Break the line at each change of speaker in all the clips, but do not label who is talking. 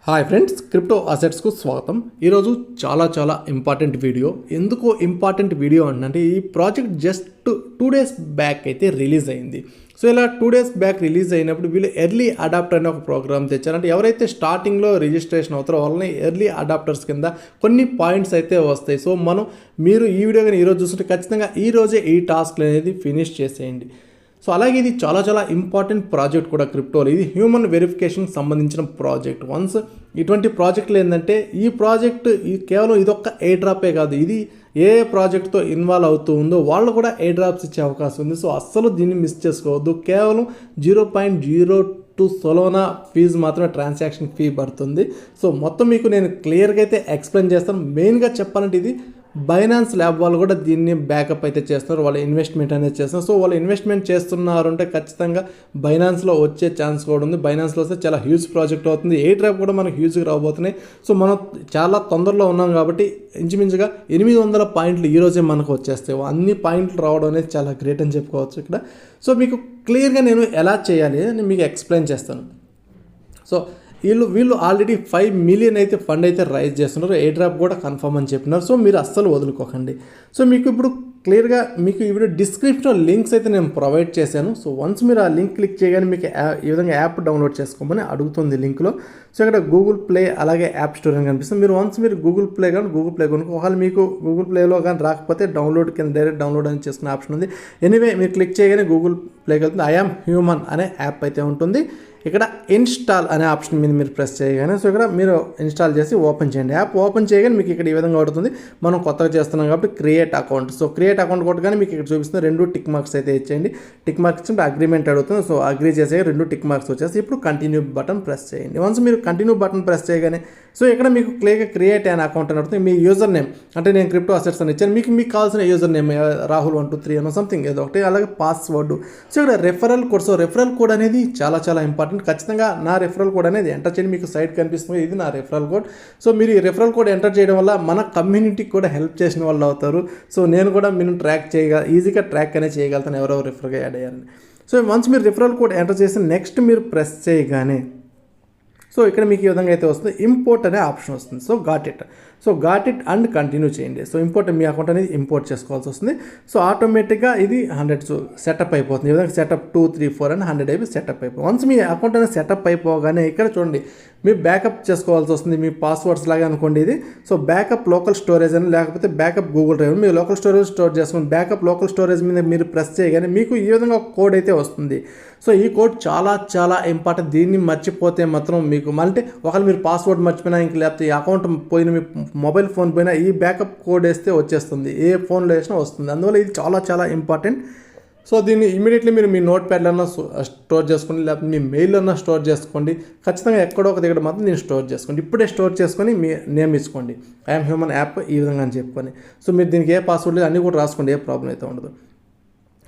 Hi friends, crypto అసెట్స్కు స్వాగతం. ఈరోజు చాలా ఇంపార్టెంట్ వీడియో. ఎందుకో ఇంపార్టెంట్ వీడియో అంటే ఈ ప్రాజెక్ట్ జస్ట్ 2 days బ్యాక్ అయితే రిలీజ్ అయింది. సో ఇలా 2 days బ్యాక్ రిలీజ్ అయినప్పుడు వీళ్ళు ఎర్లీ అడాప్టర్ అనే ఒక ప్రోగ్రామ్ తెచ్చారు. అంటే ఎవరైతే స్టార్టింగ్లో రిజిస్ట్రేషన్ అవుతారో వాళ్ళని ఎర్లీ అడాప్టర్స్ కింద కొన్ని పాయింట్స్ అయితే వస్తాయి. సో మీరు ఈ వీడియో కానీ ఈరోజు చూస్తుంటే ఖచ్చితంగా ఈరోజే ఈ టాస్క్లు అనేది ఫినిష్ చేసేయండి. సో అలాగే ఇది చాలా ఇంపార్టెంట్ ప్రాజెక్ట్ కూడా క్రిప్టోలో. ఇది హ్యూమన్ వెరిఫికేషన్కి సంబంధించిన ప్రాజెక్ట్. వన్స్ ఇటువంటి ప్రాజెక్టులు ఏంటంటే ఈ ప్రాజెక్ట్ కేవలం ఇదొక్క ఎయిర్ డ్రాపే కాదు, ఇది ఏ ప్రాజెక్ట్తో ఇన్వాల్వ్ అవుతూ ఉందో వాళ్ళు కూడా ఎయిర్ డ్రాప్స్ ఇచ్చే అవకాశం ఉంది. సో అస్సలు దీన్ని మిస్ చేసుకోవద్దు. కేవలం 0.02 సొలోనా ఫీజు మాత్రమే ట్రాన్సాక్షన్ ఫీ పడుతుంది. సో మొత్తం మీకు నేను క్లియర్గా అయితే ఎక్స్ప్లెయిన్ చేస్తాను. మెయిన్గా చెప్పాలంటే ఇది బైనాన్స్ ల్యాబ్ వాళ్ళు కూడా దీన్ని బ్యాకప్ అయితే చేస్తున్నారు, వాళ్ళ ఇన్వెస్ట్మెంట్ అనేది చేస్తున్నారు. సో వాళ్ళు ఇన్వెస్ట్మెంట్ చేస్తున్నారు అంటే ఖచ్చితంగా బైనాన్స్లో వచ్చే ఛాన్స్ కూడా ఉంది. బైనాన్స్లో వస్తే చాలా హ్యూజ్ ప్రాజెక్ట్ అవుతుంది. ఎయిర్ డ్రాప్ కూడా మనకు హ్యూజ్గా రాబోతున్నాయి. సో మనం చాలా తొందరలో ఉన్నాం కాబట్టి ఇంచుమించుగా 800 పాయింట్లు ఈరోజే మనకు వచ్చేస్తాయి. అన్ని పాయింట్లు రావడం అనేది చాలా గ్రేట్ అని చెప్పుకోవచ్చు ఇక్కడ. సో మీకు క్లియర్గా నేను ఎలా చేయాలి అని మీకు ఎక్స్ప్లెయిన్ చేస్తాను. సో వీళ్ళు ఆల్రెడీ 5 million అయితే ఫండ్ అయితే రైజ్ చేస్తున్నారు. ఎయిర్ డ్రాప్ కూడా కన్ఫర్మ్ అని చెప్పినారు. సో మీరు అస్సలు వదులుకోకండి. సో మీకు ఇప్పుడు క్లియర్గా మీకు ఇప్పుడు డిస్క్రిప్షన్లో లింక్స్ అయితే నేను ప్రొవైడ్ చేశాను. సో వన్స్ మీరు ఆ లింక్ క్లిక్ చేయగానే మీకు ఈ విధంగా యాప్ డౌన్లోడ్ చేసుకోమని అడుగుతుంది లింక్లో. సో ఇక్కడ గూగుల్ ప్లే అలాగే యాప్ స్టోర్ అని కనిపిస్తుంది. మీరు గూగుల్ ప్లే కొనుక్కో. ఒకవేళ మీకు గూగుల్ ప్లేలో కానీ రాకపోతే డౌన్లోడ్ కింద డైరెక్ట్ డౌన్లోడ్ అని చేసుకునే ఆప్షన్ ఉంది. ఎనీవే మీరు క్లిక్ చేయగానే గూగుల్ ప్లేకి వెళ్తుంది. ఐఆమ్ హ్యూమన్ అనే యాప్ అయితే ఉంటుంది. ఇక్కడ ఇన్స్టాల్ అనే ఆప్షన్ మీద మీరు ప్రెస్ చేయగానే సో ఇక్కడ మీరు ఇన్స్టాల్ చేసి ఓపెన్ చేయండి. యాప్ ఓపెన్ చేయగానే మీకు ఇక్కడ ఈ విధంగా అవుతుంది. మనం కొత్తగా చేస్తున్నాం కాబట్టి create account. So create account కొట్టగానే మీకు ఇక్కడ చూపిస్తుంది 2 టిక్ మార్క్స్ అయితే ఇచ్చేయండి. టిక్ మార్క్స్ ఇచ్చి అగ్రిమెంట్ అడుగుతుంది. సో అగ్రీ చేసే 2 టిక్ మార్క్స్ వచ్చేసి ఇప్పుడు కంటిన్యూ బటన్ ప్రెస్ చేయండి. వన్స్ మీరు కంటిన్యూ బటన్ ప్రెస్ చేయగానే సో ఇక్కడ మీకు క్లియర్గా క్రియేట్ అయిన అకౌంట్ అని అడుగుతుంది. మీ యూజర్ నేమ్ అంటే నేను క్రిప్టో అసెట్స్ అని ఇచ్చాను. మీకు కావాల్సిన యూజర్ నేమ్ రాహుల్ 123 అనో సంథింగ్ ఏదో ఒకటి, అలాగే పాస్వర్డ్. సో ఇక్కడ referral code. So referral code అనేది చాలా ఇంపార్టెంట్. ఖచ్చితంగా నా రెఫరల్ కోడ్ అనేది ఎంటర్ చేయండి. మీకు సైట్ కనిపిస్తుంది, ఇది నా రెఫరల్ కోడ్. సో మీరు ఈ రెఫరల్ కోడ్ ఎంటర్ చేయడం వల్ల మన కమ్యూనిటీకి కూడా హెల్ప్ చేసిన వాళ్ళు అవుతారు. సో నేను కూడా మీరు ఈజీగా ట్రాక్ అనేది చేయగలుగుతాను ఎవరెవరు రెఫరల్గా యాడ్ అయ్యారని. సో వన్స్ మీరు రెఫరల్ కోడ్ ఎంటర్ చేసి నెక్స్ట్ మీరు ప్రెస్ చేయగానే సో ఇక్కడ మీకు ఈ విధంగా అయితే వస్తుంది. ఇంపోర్ట్ అనే ఆప్షన్ వస్తుంది. So got it and continue చేయండి. సో మీ అకౌంట్ అనేది ఇంపోర్ట్ చేసుకోవాల్సి వస్తుంది. సో ఆటోమేటిక్గా ఇది 100 సెటప్ అయిపోతుంది. ఈ విధంగా సెటప్ 2, 3, 4 అని 100 అయిపోయి సెటప్ అయిపోతుంది. వన్స్ మీ అకౌంట్ అనేది సెటప్ అయిపోగానే ఇక్కడ చూడండి మీరు బ్యాకప్ చేసుకోవాల్సి వస్తుంది. మీ పాస్వర్డ్స్ లాగా అనుకోండి ఇది. సో బ్యాకప్ లోకల్ స్టోరేజ్ అని లేకపోతే బ్యాకప్ గూగుల్ డ్రైవ్ మీరు లోకల్ స్టోరేజ్ స్టోర్ చేసుకుని బ్యాకప్ లోకల్ స్టోరేజ్ మీద మీరు ప్రెస్ చేయగానే మీకు ఈ విధంగా ఒక కోడ్ అయితే వస్తుంది. సో ఈ కోడ్ చాలా ఇంపార్టెంట్. దీన్ని మర్చిపోతే మాత్రం మీకు అంటే ఒకవేళ మీరు పాస్వర్డ్ మర్చిపోయినా ఇంక లేకపోతే ఈ అకౌంట్ పోయిన మీ మొబైల్ ఫోన్ పోయినా ఈ బ్యాకప్ కోడ్ వేస్తే వచ్చేస్తుంది. ఏ ఫోన్లో వేసినా వస్తుంది. అందువల్ల ఇది చాలా ఇంపార్టెంట్. సో దీన్ని ఇమీడియట్లీ మీరు మీ నోట్ ప్యాడ్లన్నా స్టోర్ చేసుకోండి, లేకపోతే మీ మెయిల్లోన్నా స్టోర్ చేసుకోండి. ఖచ్చితంగా ఎక్కడో ఒక దగ్గర మాత్రం నేను స్టోర్ చేసుకోండి. ఇప్పుడే స్టోర్ చేసుకొని మీ నేమ్ ఇచ్చుకోండి, ఐఎమ్ హ్యూమన్ యాప్ ఈ విధంగా అని చెప్పుకొని. సో మీరు దీనికి ఏ పాస్వర్డ్ లేదు అన్నీ కూడా రాసుకోండి, ఏ ప్రాబ్లం అయితే ఉండదు.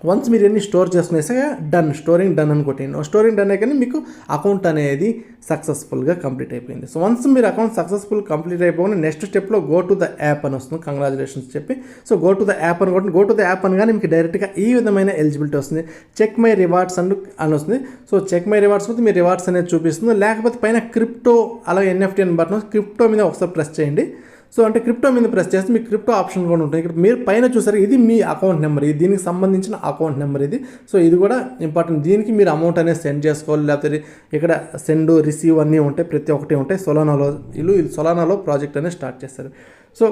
వన్స్ మీరు ఎన్ని స్టోర్ చేసుకునేసాక స్టోరింగ్ డన్ అని కొట్టండి. స్టోరింగ్ డన్ అయ్యాక మీకు అకౌంట్ అనేది సక్సెస్ఫుల్గా కంప్లీట్ అయిపోయింది. సో వన్స్ మీరు అకౌంట్ సక్సెస్ఫుల్ కంప్లీట్ అయిపోగానే నెక్స్ట్ స్టెప్లో గో టు ద యాప్ అని వస్తుంది. కంగ్రాచులేషన్స్ చెప్పి so go to the app అని కొట్టండి. గో టు ద యాప్ అనగానే మీకు డైరెక్ట్గా ఈ విధమైన ఎలిజిబిలిటీ వస్తుంది. చెక్ మై రివార్డ్స్ అని వస్తుంది. సో చెక్ మై రివార్డ్స్ మీ రివార్డ్స్ అనేది చూపిస్తుంది. లేకపోతే పైన క్రిప్టో అలాగే ఎన్ఎఫ్టీ అని బటన్ క్రిప్టో మీద ఒకసారి ప్రెస్ చేయండి. సో అంటే క్రిప్టో మీద ప్రెస్ చేస్తే మీకు క్రిప్టో ఆప్షన్ కూడా ఉంటుంది. ఇక్కడ మీరు పైన చూసారు ఇది మీ అకౌంట్ నెంబర్, ఇది దీనికి సంబంధించిన అకౌంట్ నెంబర్ ఇది. సో ఇది కూడా ఇంపార్టెంట్. దీనికి మీరు అమౌంట్ అనేది సెండ్ చేసుకోవాలి, లేకపోతే ఇక్కడ సెండ్ రిసీవ్ అన్నీ ఉంటాయి, ప్రతి ఒక్కటి ఉంటాయి. సొలానాలో ప్రాజెక్ట్ అనేది స్టార్ట్ చేస్తారు. సో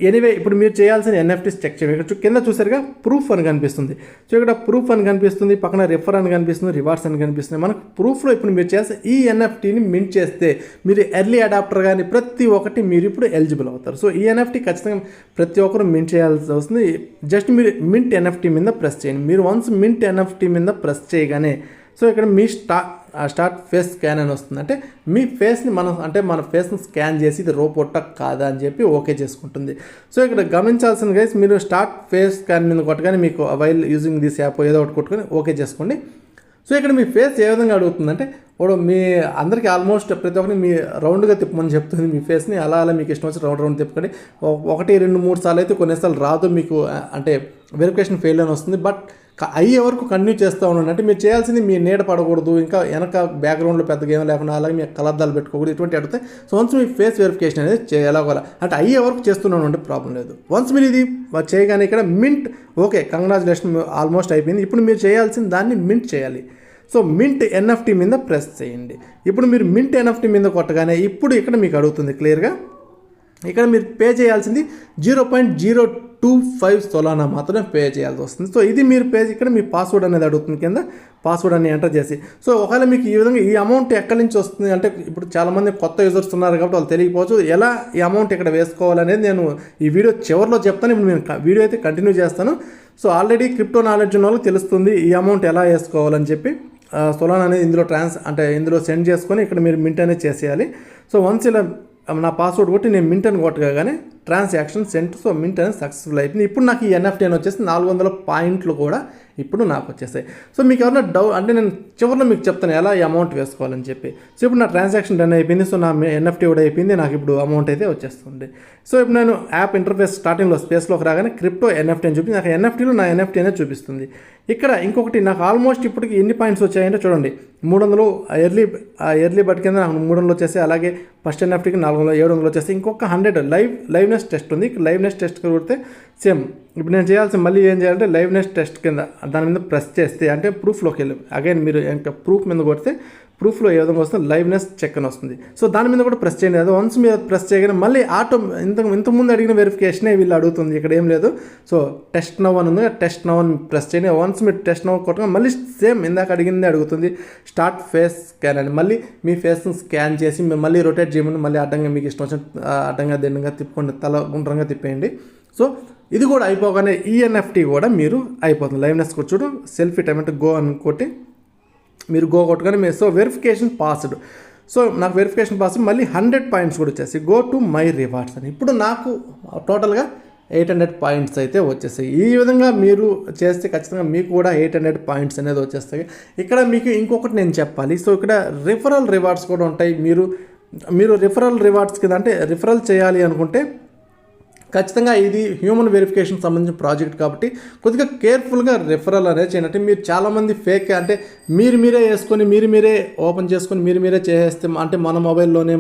ఎనీవే ఇప్పుడు మీరు చేయాల్సిన ఎన్ఎఫ్టీస్ చెక్ చేయండి. ఇక్కడ కింద చూసారుగా ప్రూఫ్ అని కనిపిస్తుంది. సో ఇక్కడ ప్రూఫ్ అని కనిపిస్తుంది, పక్కన రెఫర్ అని కనిపిస్తుంది, రివార్డ్స్ అని కనిపిస్తుంది. మనకు ప్రూఫ్లో ఇప్పుడు మీరు చేస్తే ఈ ఎన్ఎఫ్టీని మింట్ చేస్తే మీరు ఎర్లీ అడాప్టర్ కానీ ప్రతి ఒక్కటి మీరు ఇప్పుడు ఎలిజిబుల్ అవుతారు. సో ఈ ఎన్ఎఫ్టీ ఖచ్చితంగా ప్రతి ఒక్కరు మింట్ చేయాల్సి వస్తుంది. జస్ట్ మీరు మింట్ ఎన్ఎఫ్టీ మీద ప్రెస్ చేయండి. మీరు వన్స్ మింట్ ఎన్ఎఫ్టీ మీద ప్రెస్ చేయగానే సో ఇక్కడ మీ స్టార్ట్ ఫేస్ స్కాన్ అని వస్తుంది. అంటే మీ ఫేస్ని మన ఫేస్ని స్కాన్ చేసి ఇది రోబోట్ కాదా అని చెప్పి ఓకే చేసుకుంటుంది. సో ఇక్కడ గమనించాల్సిన గైస్ మీరు స్టార్ట్ ఫేస్ స్కాన్ మీద కొట్టగానే మీకు వైల్ యూజింగ్ దిస్ యాప్ ఏదో ఒకటి కొట్టుకొని ఓకే చేసుకోండి. సో ఇక్కడ మీ ఫేస్ ఏ విధంగా అడుగుతుందంటే ఇప్పుడు మీ అందరికీ ఆల్మోస్ట్ ప్రతి ఒక్కరిని మీ రౌండ్గా తిప్పమని చెప్తుంది మీ ఫేస్ని. అలా మీకు ఇష్టం వచ్చి రౌండ్ తిప్పుకొని 1, 2, 3 సార్లు అయితే కొన్నిసార్లు రాదు మీకు, అంటే వెరిఫికేషన్ ఫెయిల్ అని వస్తుంది. బట్ అయ్యే వరకు కంటిన్యూ చేస్తూ ఉండండి. అంటే మీరు చేయాల్సింది మీ నీడ పడకూడదు, ఇంకా వెనక బ్యాక్గ్రౌండ్లో పెద్దగా ఏం లేకుండా, అలాగే మీ కలద్దాలు పెట్టుకోకూడదు, ఇటువంటి అడిగితే సో వన్స్ మీ ఫేస్ వెరిఫికేషన్ అనేది ఎలాగోలా అంటే అయ్యే వరకు చేస్తున్నాను అంటే ప్రాబ్లం లేదు. వన్స్ మీరు ఇది చేయగానే ఇక్కడ మింట్ ఓకే కంగ్రాచులేషన్ ఆల్మోస్ట్ అయిపోయింది. ఇప్పుడు మీరు చేయాల్సింది దాన్ని మింట్ చేయాలి. సో మింట్ ఎన్ఎఫ్టీ మీద ప్రెస్ చేయండి. ఇప్పుడు మీరు మింట్ ఎన్ఎఫ్టీ మీద కొట్టగానే ఇప్పుడు ఇక్కడ మీకు అడుగుతుంది క్లియర్గా, ఇక్కడ మీరు పే చేయాల్సింది 0.025 సొలానా మాత్రమే పే చేయాల్సి వస్తుంది. సో ఇది మీరు ఇక్కడ మీ పాస్వర్డ్ అనేది అడుగుతుంది, కింద పాస్వర్డ్ అని ఎంటర్ చేసి. సో ఒకవేళ మీకు ఈ విధంగా ఈ అమౌంట్ ఎక్కడి నుంచి వస్తుంది అంటే ఇప్పుడు చాలామంది కొత్త యూజర్స్ ఉన్నారు కాబట్టి వాళ్ళు తెలియకపోవచ్చు ఎలా ఈ అమౌంట్ ఇక్కడ వేసుకోవాలనేది నేను ఈ వీడియో చివరిలో చెప్తాను. ఇప్పుడు నేను వీడియో అయితే కంటిన్యూ చేస్తాను. సో ఆల్రెడీ క్రిప్టో నాలెడ్జ్ ఉన్న వాళ్ళకి తెలుస్తుంది ఈ అమౌంట్ ఎలా వేసుకోవాలని చెప్పి. సొలానా అనేది ఇందులో ఇందులో సెండ్ చేసుకొని ఇక్కడ మీరు మింట్ అనేది చేసేయాలి. సో వన్స్ ఇలా నా పాస్వర్డ్ కొట్టి నేను మింట్ అని కొట్టగానే ట్రాన్సాక్షన్ సెంట్. సో మింట్ అనేది సక్సెస్ఫుల్ అయిపోయింది. ఇప్పుడు నాకు ఈ ఎన్ఎఫ్టీ అని వచ్చేసి 400 పాయింట్లు కూడా ఇప్పుడు నాకు వచ్చేసాయి. సో మీకు ఎవరైనా అంటే నేను చివరిలో మీకు చెప్తాను ఎలా ఈ అమౌంట్ వేసుకోవాలని చెప్పి. సో ఇప్పుడు నా ట్రాన్సాక్షన్ డన్ అయిపోయింది. సో నా ఎన్ఎఫ్టీ కూడా అయిపోయింది. నాకు ఇప్పుడు అమౌంట్ అయితే వచ్చేస్తుంది. సో ఇప్పుడు నేను యాప్ ఇంటర్ఫేస్ స్టార్టింగ్లో స్పేస్లోకి రాగానే క్రిప్టో ఎన్ఎఫ్టీ అని చూపించి నాకు ఎన్ఎఫ్టీలో నా ఎన్ఎఫ్టీ అనేది చూపిస్తుంది. ఇక్కడ ఇంకొకటి నాకు ఆల్మోస్ట్ ఇప్పటికి ఎన్ని పాయింట్స్ వచ్చాయంటే చూడండి, 300 ఎర్లీ బట్ కింద నాకు 300 వచ్చేసి, అలాగే ఫస్ట్ ఎన్ఎఫ్టీకి 400, 700 వచ్చేసి, ఇంకొక 100 లైవ్నెస్ టెస్ట్ ఉంది. లైవ్నెస్ టెస్ట్ కొడితే సేమ్ ఇప్పుడు నేను చేయాల్సిన మళ్ళీ ఏం చేయాలంటే లైవ్నెస్ టెస్ట్ కింద దాని మీద ప్రెస్ చేస్తే అంటే ప్రూఫ్లోకి వెళ్ళి అగైన్ మీరు ఇంకా ప్రూఫ్ మీద కొడితే ప్రూఫ్లో ఏ విధంగా వస్తుంది లైవ్నెస్ చెక్ అని వస్తుంది. సో దాని మీద కూడా ప్రెస్ చేయండి. అది వన్స్ మీరు ప్రెస్ చేయగానే మళ్ళీ ఇంతకుముందు అడిగిన వెరిఫికేషనే వీళ్ళు అడుగుతుంది. ఇక్కడ ఏం లేదు. సో టెస్ట్ నవ్ అని ఉంది, టెస్ట్ నవ్ అని ప్రెస్ చేయండి. వన్స్ మీరు టెస్ట్ నవ్ కొట్టగా మళ్ళీ సేమ్ ఇందాక అడిగింది అడుగుతుంది స్టార్ట్ ఫేస్ స్కాన్ అని. మళ్ళీ మీ ఫేస్ని స్కాన్ చేసి మీరు మళ్ళీ రొటేట్ చేయమని మళ్ళీ అడ్డంగా మీకు ఇష్టం వచ్చిన అడ్డంగా దిండంగా తిప్పుకోండి, తల గుండ్రంగా తిప్పేయండి. సో ఇది కూడా అయిపోగానే ఈఎన్ఎఫ్టీ కూడా మీరు అయిపోతుంది. లైవ్నెస్ కూడా చూడు సెల్ఫీ టైం అంటే గో అని కొట్టి మీరు గో కొట్టుకొని మీరు సో వెరిఫికేషన్ పాస్డ్. సో నాకు వెరిఫికేషన్ పాస్ మళ్ళీ 100 పాయింట్స్ కూడా వచ్చేసి గో టు మై రివార్డ్స్ అని. ఇప్పుడు నాకు టోటల్గా 800 పాయింట్స్ అయితే వచ్చేసాయి. ఈ విధంగా మీరు చేస్తే ఖచ్చితంగా మీకు కూడా 800 పాయింట్స్ అనేది వచ్చేస్తాయి. ఇక్కడ మీకు ఇంకొకటి నేను చెప్పాలి. సో ఇక్కడ రిఫరల్ రివార్డ్స్ కూడా ఉంటాయి. మీరు రిఫరల్ రివార్డ్స్ కింద అంటే రిఫరల్ చేయాలి అనుకుంటే ఖచ్చితంగా ఇది హ్యూమన్ వెరిఫికేషన్ సంబంధించిన ప్రాజెక్ట్ కాబట్టి కొద్దిగా కేర్ఫుల్గా రిఫరల్ అనేది చేయండి. మీరు చాలామంది ఫేక్ అంటే మీరే వేసుకొని మీరే ఓపెన్ చేసుకొని మీరే చేసేస్తే అంటే మన మొబైల్లోనే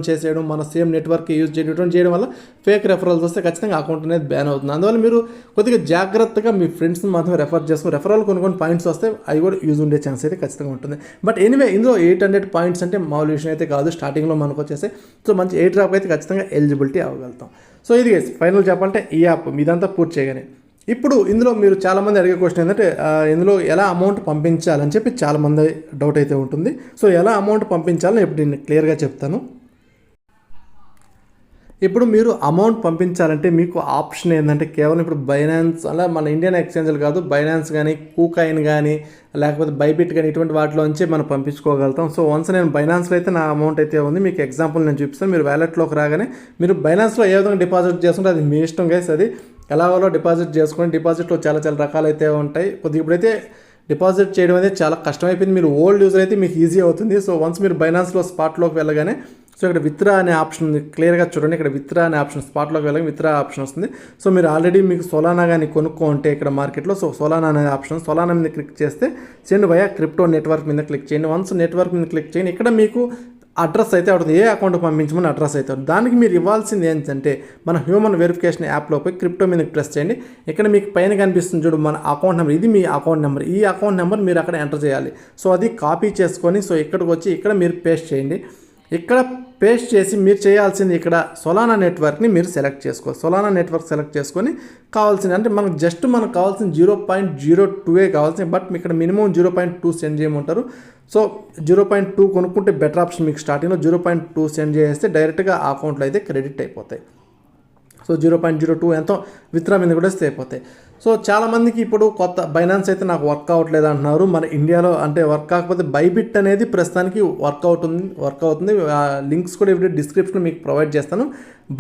చేసేయడం, మన సేమ్ నెట్వర్క్ యూజ్ చేయడం వల్ల ఫేక్ రెఫరల్స్ వస్తే ఖచ్చితంగా అకౌంట్ అనేది బ్యాన్ అవుతుంది. అందువల్ల మీరు కొద్దిగా జాగ్రత్తగా మీ ఫ్రెండ్స్ని మాత్రమే రెఫర్ చేసుకుని రెఫరల్ కొన్ని పాయింట్స్ వస్తే అవి కూడా యూజ్ ఉండే ఛాన్స్ అయితే ఖచ్చితంగా ఉంటుంది. బట్ ఎనీవే ఇందులో 800 పాయింట్స్ అంటే మామూలు విషయం అయితే కాదు. స్టార్టింగ్లో మనకు వచ్చేసి సో మంచి 8 డ్రాప్ అయితే ఖచ్చితంగా ఎలిజిబిలిటీ అవ్వగలుగుతాం. సో ఇది ఫైనల్ చెప్పాలంటే ఈ యాప్ ఇదంతా పూర్తి చేయగానే ఇప్పుడు ఇందులో మీరు చాలామంది అడిగే క్వశ్చన్ ఏంటంటే ఇందులో ఎలా అమౌంట్ పంపించాలని చెప్పి చాలామంది డౌట్ అయితే ఉంటుంది. సో ఎలా అమౌంట్ పంపించాలని ఇప్పుడు నేను క్లియర్గా చెప్తాను. ఇప్పుడు మీరు అమౌంట్ పంపించాలంటే మీకు ఆప్షన్ ఏంటంటే కేవలం ఇప్పుడు బైనాన్స్ అలా మన ఇండియన్ ఎక్స్చేంజ్లు కాదు, బైనాన్స్ కానీ కూకాయిన్ కానీ లేకపోతే బైబిట్ కానీ ఇటువంటి వాటిలోంచి మనం పంపించుకోగలుగుతాం. సో వన్స్ నేను బైనాన్స్లో అయితే నా అమౌంట్ అయితే ఉంది. మీకు ఎగ్జాంపుల్ నేను చూపిస్తాను. మీరు వ్యాలెట్లోకి రాగానే మీరు బైనాన్స్లో ఏ విధంగా డిపాజిట్ చేసుకుంటే అది మీ ఇష్టం గైస్. అది ఎలాగో డిపాజిట్ చేసుకొని డిపాజిట్లో చాలా రకాలు అయితే ఉంటాయి. కొద్దిగా ఇప్పుడైతే డిపాజిట్ చేయడం అనేది చాలా కష్టమైపోయింది. మీరు ఓల్డ్ యూజర్ అయితే మీకు ఈజీ అవుతుంది. సో వన్స్ మీరు బైనాన్స్లో స్పాట్లోకి వెళ్ళగానే సో ఇక్కడ విత్డ్రా అనే ఆప్షన్ ఉంది. క్లియర్గా చూడండి, ఇక్కడ విత్డ్రా అనే ఆప్షన్ స్పాట్లోకి వెళ్ళగా విత్డ్రా ఆప్షన్ వస్తుంది. సో మీరు ఆల్రెడీ మీకు సొలానా కానీ కొనుక్కుంటే ఇక్కడ మార్కెట్లో సో సొలానా అనే ఆప్షన్ సొలానా మీద క్లిక్ చేస్తే సెండ్ వయా క్రిప్టో నెట్వర్క్ మీద క్లిక్ చేయండి. వన్స్ నెట్వర్క్ మీద క్లిక్ చేయండి. ఇక్కడ మీకు అడ్రస్ అయితే అవుతుంది, ఏ అకౌంట్ పంపించమని అడ్రస్ అయితే అవుతుంది. దానికి మీరు ఇవ్వాల్సింది ఏంటంటే మన హ్యూమన్ వెరిఫికేషన్ యాప్లో పోయి క్రిప్టో మీద ప్రెస్ చేయండి. ఇక్కడ మీకు పైన కనిపిస్తుంది చూడు మన అకౌంట్ నెంబర్, ఇది మీ అకౌంట్ నెంబర్. ఈ అకౌంట్ నెంబర్ మీరు అక్కడ ఎంటర్ చేయాలి. సో అది కాపీ చేసుకొని సో ఇక్కడికి వచ్చి ఇక్కడ మీరు పేస్ట్ చేయండి. ఇక్కడ పేస్ట్ చేసి మీరు చేయాల్సింది ఇక్కడ సొలానా నెట్వర్క్ని మీరు సెలెక్ట్ చేసుకోవాలి. సొలానా నెట్వర్క్ సెలెక్ట్ చేసుకొని కావాల్సింది అంటే మనకు కావాల్సిన 0.02 కావాల్సింది. బట్ ఇక్కడ మినిమం 0.2 సెండ్ చేయమంటారు. సో 0.2 కొనుక్కుంటే బెటర్ ఆప్షన్. మీకు స్టార్టింగ్లో 0.2 సెండ్ చేస్తే డైరెక్ట్గా ఆ అకౌంట్లో అయితే క్రెడిట్ అయిపోతాయి. సో 0.02 ఎంతో విత్డ్రా మీద కూడా వస్తే అయిపోతాయి. సో చాలామందికి ఇప్పుడు కొత్త బైనాన్స్ అయితే నాకు వర్క్ అవ్వట్లేదు అంటున్నారు. మన ఇండియాలో అంటే వర్క్ కాకపోతే బైబిట్ అనేది ప్రస్తుతానికి వర్క్ అవుతుంది. లింక్స్ కూడా ఇప్పుడు డిస్క్రిప్షన్లో మీకు ప్రొవైడ్ చేస్తాను.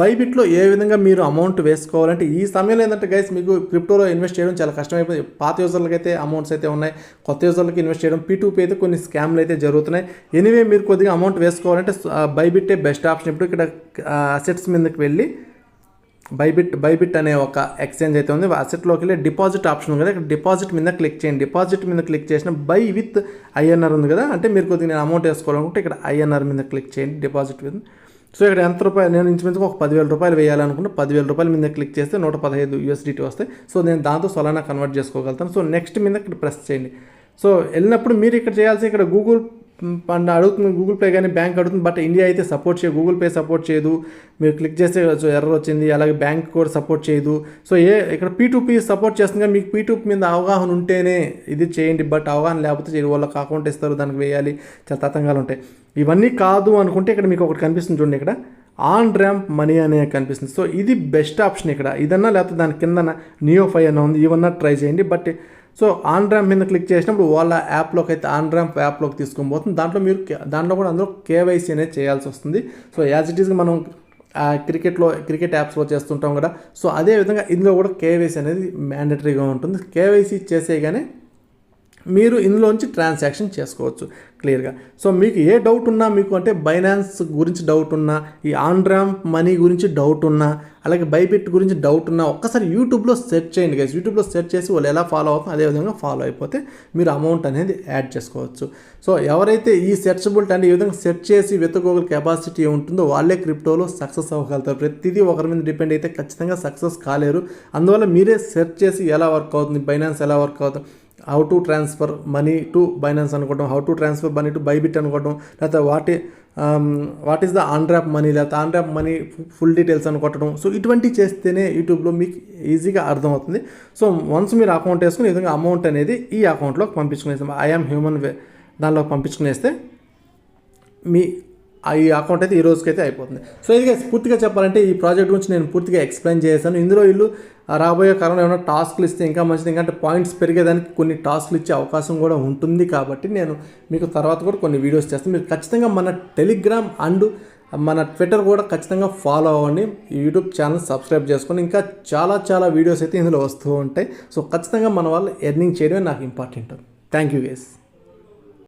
బైబిట్లో ఏ విధంగా మీరు అమౌంట్ వేసుకోవాలంటే ఈ సమయంలో ఏంటంటే గైస్ మీకు క్రిప్టోలో ఇన్వెస్ట్ చేయడం చాలా కష్టమైపోయింది. పాత యూజర్లకి అయితే అమౌంట్స్ అయితే ఉన్నాయి, కొత్త యూజర్లకి ఇన్వెస్ట్ చేయడం P2P అయితే కొన్ని స్కామ్లు అయితే జరుగుతున్నాయి. ఎనీవే మీరు కొద్దిగా అమౌంట్ వేసుకోవాలంటే బైబిట్టే బెస్ట్ ఆప్షన్. ఇప్పుడు ఇక్కడ అసెట్స్ మీదకి వెళ్ళి బైబిట్ అనే ఒక ఎక్స్చేంజ్ అయితే ఉంది. అసెట్లోకి వెళ్ళి డిపాజిట్ ఆప్షన్ ఉంది కదా, ఇక్కడ డిపాజిట్ మీద క్లిక్ చేయండి. డిపాజిట్ మీద క్లిక్ చేసిన బై విత్ ఐఎన్ఆర్ ఉంది కదా, అంటే మీరు కొద్దిగా నేను అమౌంట్ వేసుకోవాలనుకుంటే ఇక్కడ ఐఎన్ఆర్ మీద క్లిక్ చేయండి డిపాజిట్ మీద. సో ఇక్కడ ఎంత రూపాయలు నేను ఇంచుమించుగా ఒక 10,000 రూపాయలు వేయాలనుకుంటే 10,000 రూపాయల మీద క్లిక్ చేస్తే 115 USDT వస్తాయి. సో నేను దాంతో సొలానా కన్వర్ట్ చేసుకోగలుగుతాను. సో నెక్స్ట్ మీద ఇక్కడ ప్రెస్ చేయండి. సో వెళ్ళినప్పుడు మీరు ఇక్కడ చేయాల్సి ఇక్కడ గూగుల్ అడుగుతుంది, గూగుల్ పే కానీ బ్యాంక్ అడుగుతుంది. బట్ ఇండియా అయితే సపోర్ట్ చేయదు, గూగుల్ పే సపోర్ట్ చేయదు. మీరు క్లిక్ చేస్తే ఎర్రర్ వచ్చింది. అలాగే బ్యాంక్ కూడా సపోర్ట్ చేయదు. సో ఇక్కడ P2P సపోర్ట్ చేస్తుంది కానీ మీకు P2P మీద అవగాహన ఉంటేనే ఇది చేయండి. బట్ అవగాహన లేకపోతే చేయదు. వాళ్ళకి అకౌంట్ ఇస్తారు, దానికి వేయాలి, చాలా తతంగాలు ఉంటాయి. ఇవన్నీ కాదు అనుకుంటే ఇక్కడ మీకు ఒకటి కనిపిస్తుంది చూడండి, ఇక్కడ ఆన్ ర్యాంప్ మనీ అనే కనిపిస్తుంది. సో ఇది బెస్ట్ ఆప్షన్. ఇక్కడ ఇదన్నా లేకపోతే దాని కింద నియో5 అన్న ఉంది, ఇవన్నా ట్రై చేయండి. బట్ సో ఆన్ ర్యాంప్ మీద క్లిక్ చేసినప్పుడు వాళ్ళ యాప్లోకి అయితే ఆన్ ర్యాంప్ యాప్లోకి తీసుకొని పోతుంది. దాంట్లో కూడా అందులో KYC అనేది చేయాల్సి వస్తుంది. సో యాజ్ ఇట్ ఈస్గా మనం క్రికెట్ యాప్స్లో చేస్తుంటాం కదా, సో అదేవిధంగా ఇందులో కూడా KYC అనేది మ్యాండటరీగా ఉంటుంది. KYC చేసేయగానే మీరు ఇందులోంచి ట్రాన్సాక్షన్ చేసుకోవచ్చు క్లియర్గా. సో మీకు ఏ డౌట్ ఉన్నా, మీకు అంటే బైనాన్స్ గురించి డౌట్ ఉన్నా, ఈ ఆన్ ర్యాంప్ మనీ గురించి డౌట్ ఉన్నా, అలాగే బైబిట్ గురించి డౌట్ ఉన్నా, ఒక్కసారి యూట్యూబ్లో సెర్చ్ చేయండి గైస్. యూట్యూబ్లో సెర్చ్ చేసి వాళ్ళు ఎలా ఫాలో అవుతుందో అదేవిధంగా ఫాలో అయిపోతే మీరు అమౌంట్ అనేది యాడ్ చేసుకోవచ్చు. సో ఎవరైతే ఈ సెర్చబిలిటీ అంటే ఈ విధంగా సెర్చ్ చేసి వెతుకోగల కెపాసిటీ ఉంటుందో వాళ్ళే క్రిప్టోలో సక్సెస్ అవ్వగలుగుతారు. ప్రతిదీ ఒకరి మీద డిపెండ్ అయితే ఖచ్చితంగా సక్సెస్ కాలేరు. అందువల్ల మీరే సెర్చ్ చేసి ఎలా వర్క్ అవుతుంది, బైనాన్స్ ఎలా వర్క్ అవుతుంది, how to transfer money to Binance అనుకోవడం, how to transfer money to Bybit అనుకోవడం, లేకపోతే what is the on ramp money, లేకపోతే on ramp money full details అనుకోవడం. సో ఇటువంటి చేస్తేనే యూట్యూబ్లో మీకు ఈజీగా అర్థమవుతుంది. సో వన్స్ మీరు అకౌంట్ వేసుకుని ఈ విధంగా అమౌంట్ అనేది ఈ అకౌంట్లోకి పంపించుకునేస్తాం, ఐఎమ్ హ్యూమన్ వే దానిలో పంపించుకునేస్తే మీ ఈ అకౌంట్ అయితే ఈ రోజుకైతే అయిపోతుంది. సో ఇది పూర్తిగా చెప్పాలంటే ఈ ప్రాజెక్ట్ గురించి నేను పూర్తిగా ఎక్స్ప్లెయిన్ చేశాను. ఇందులో వీళ్ళు రాబోయే కాలంలో ఏమైనా టాస్క్లు ఇస్తే ఇంకా మంచిది, ఎందుకంటే పాయింట్స్ పెరిగేదానికి కొన్ని టాస్క్లు ఇచ్చే అవకాశం కూడా ఉంటుంది. కాబట్టి నేను మీకు తర్వాత కూడా కొన్ని వీడియోస్ చేస్తాను. మీరు ఖచ్చితంగా మన టెలిగ్రామ్ అండ్ మన ట్విట్టర్ కూడా ఖచ్చితంగా ఫాలో అవ్వండి. ఈ యూట్యూబ్ ఛానల్ సబ్స్క్రైబ్ చేసుకొని ఇంకా చాలా వీడియోస్ అయితే ఇందులో వస్తూ ఉంటాయి. సో ఖచ్చితంగా మన వాళ్ళు ఎర్నింగ్ చేయడమే నాకు ఇంపార్టెంట్. Thank you guys.